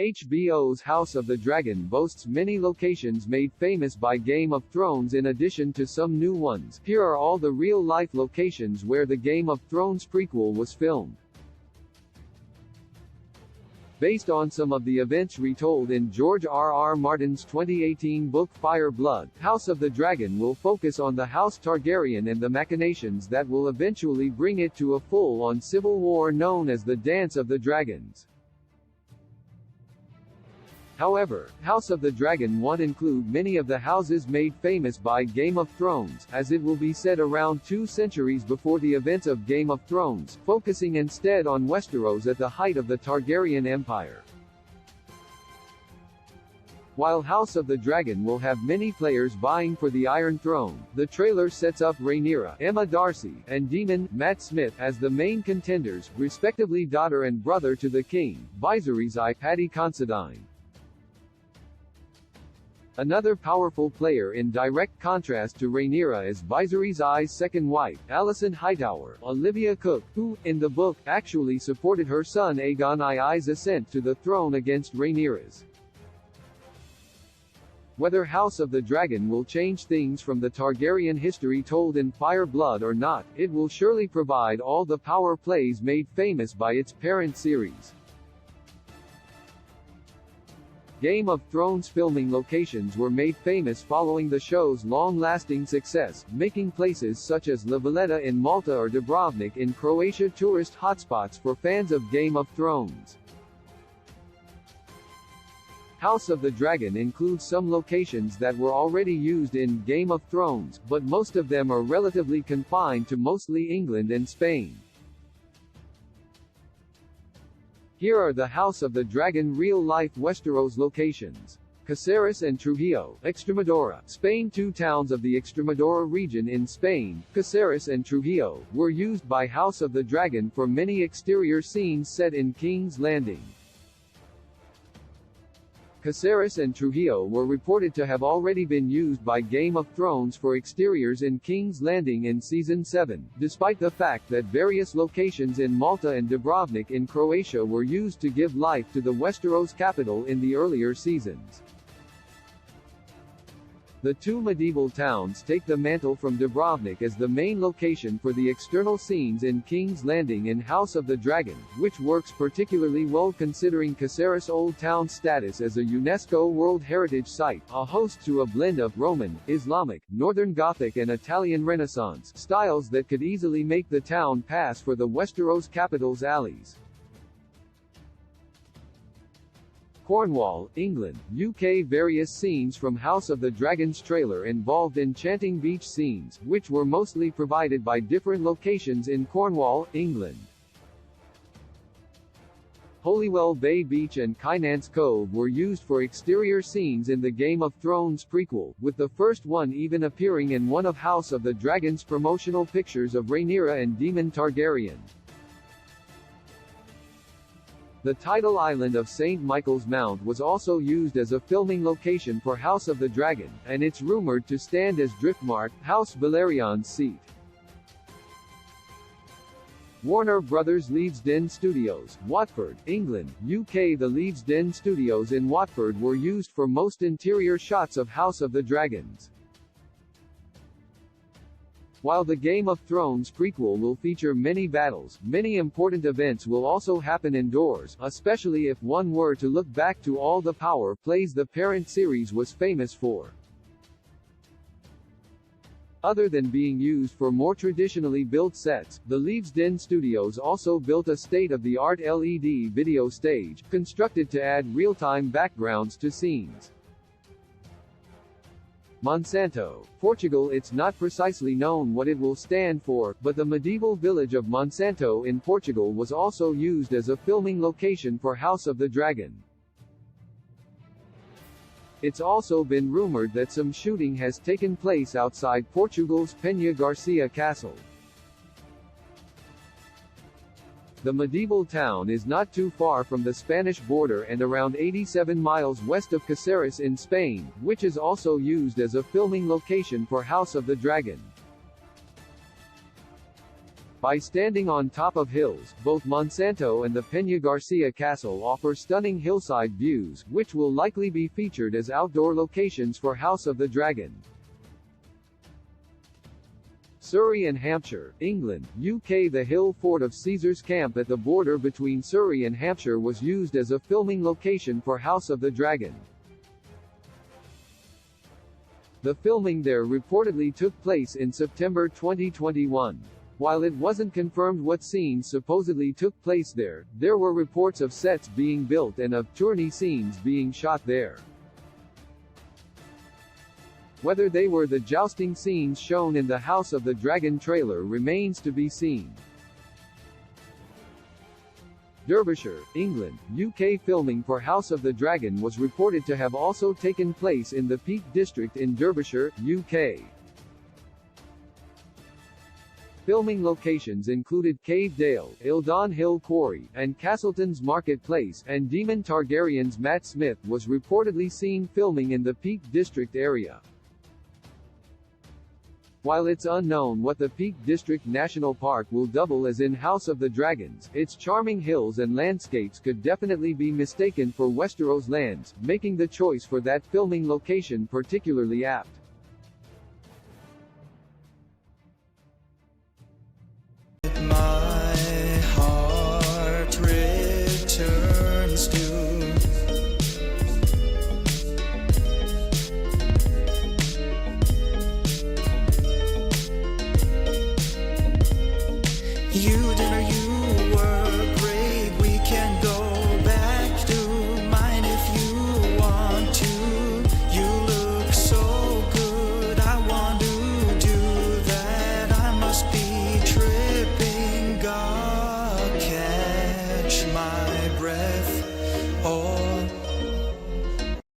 HBO's House of the Dragon boasts many locations made famous by Game of Thrones in addition to some new ones. Here are all the real-life locations where the Game of Thrones prequel was filmed. Based on some of the events retold in George R.R. Martin's 2018 book Fire Blood, House of the Dragon will focus on the House Targaryen and the machinations that will eventually bring it to a full-on civil war known as the Dance of the Dragons. However, House of the Dragon won't include many of the houses made famous by Game of Thrones, as it will be set around 2 centuries before the events of Game of Thrones, focusing instead on Westeros at the height of the Targaryen Empire. While House of the Dragon will have many players vying for the Iron Throne, the trailer sets up Rhaenyra, Emma Darcy, and Daemon, Matt Smith, as the main contenders, respectively daughter and brother to the king, Viserys I, Paddy Considine. Another powerful player in direct contrast to Rhaenyra is Viserys I's second wife, Alicent Hightower, Olivia Cook, who, in the book, actually supported her son Aegon II's ascent to the throne against Rhaenyra's. Whether House of the Dragon will change things from the Targaryen history told in Fire Blood or not, it will surely provide all the power plays made famous by its parent series. Game of Thrones filming locations were made famous following the show's long-lasting success, making places such as La Valletta in Malta or Dubrovnik in Croatia tourist hotspots for fans of Game of Thrones. House of the Dragon includes some locations that were already used in Game of Thrones, but most of them are relatively confined to mostly England and Spain. Here are the House of the Dragon real-life Westeros locations. Caceres and Trujillo, Extremadura, Spain. 2 towns of the Extremadura region in Spain, Caceres and Trujillo, were used by House of the Dragon for many exterior scenes set in King's Landing. Caceres and Trujillo were reported to have already been used by Game of Thrones for exteriors in King's Landing in Season 7, despite the fact that various locations in Malta and Dubrovnik in Croatia were used to give life to the Westeros capital in the earlier seasons. The 2 medieval towns take the mantle from Dubrovnik as the main location for the external scenes in King's Landing in House of the Dragon, which works particularly well considering Caceres' Old Town status as a UNESCO World Heritage Site, a host to a blend of Roman, Islamic, Northern Gothic and Italian Renaissance styles that could easily make the town pass for the Westeros capital's alleys. Cornwall, England, UK. Various scenes from House of the Dragon's trailer involved enchanting beach scenes, which were mostly provided by different locations in Cornwall, England. Holywell Bay Beach and Kynance Cove were used for exterior scenes in the Game of Thrones prequel, with the first one even appearing in one of House of the Dragon's promotional pictures of Rhaenyra and Daemon Targaryen. The tidal island of St. Michael's Mount was also used as a filming location for House of the Dragon, and it's rumored to stand as Driftmark, House Valerion's seat. Warner Brothers Leeds Den Studios, Watford, England, UK. The Leeds Den Studios in Watford were used for most interior shots of House of the Dragons. While the Game of Thrones prequel will feature many battles, many important events will also happen indoors, especially if one were to look back to all the power plays the parent series was famous for. Other than being used for more traditionally built sets, the Leeds Den Studios also built a state-of-the-art LED video stage, constructed to add real-time backgrounds to scenes. Monsanto, Portugal. It's not precisely known what it will stand for, but the medieval village of Monsanto in Portugal was also used as a filming location for House of the Dragon. It's also been rumored that some shooting has taken place outside Portugal's Peña Garcia Castle. The medieval town is not too far from the Spanish border and around 87 miles west of Caceres in Spain, which is also used as a filming location for House of the Dragon. By standing on top of hills, both Monsanto and the Peña Garcia Castle offer stunning hillside views, which will likely be featured as outdoor locations for House of the Dragon. Surrey and Hampshire, England, UK. The hill fort of Caesar's Camp at the border between Surrey and Hampshire was used as a filming location for House of the Dragon. The filming there reportedly took place in September 2021. While it wasn't confirmed what scenes supposedly took place there, there were reports of sets being built and of tourney scenes being shot there. Whether they were the jousting scenes shown in the House of the Dragon trailer remains to be seen. Derbyshire, England, UK. Filming for House of the Dragon was reported to have also taken place in the Peak District in Derbyshire, UK. Filming locations included Cave Dale, Ildon Hill Quarry, and Castleton's Marketplace, and Daemon Targaryen's Matt Smith was reportedly seen filming in the Peak District area. While it's unknown what the Peak District National Park will double as in House of the Dragons, its charming hills and landscapes could definitely be mistaken for Westeros lands, making the choice for that filming location particularly apt. My heart returns to you. Dinner, you were great. We can go back to mine if you want to. You look so good. I want to do that. I must be tripping. God, catch my breath. Oh.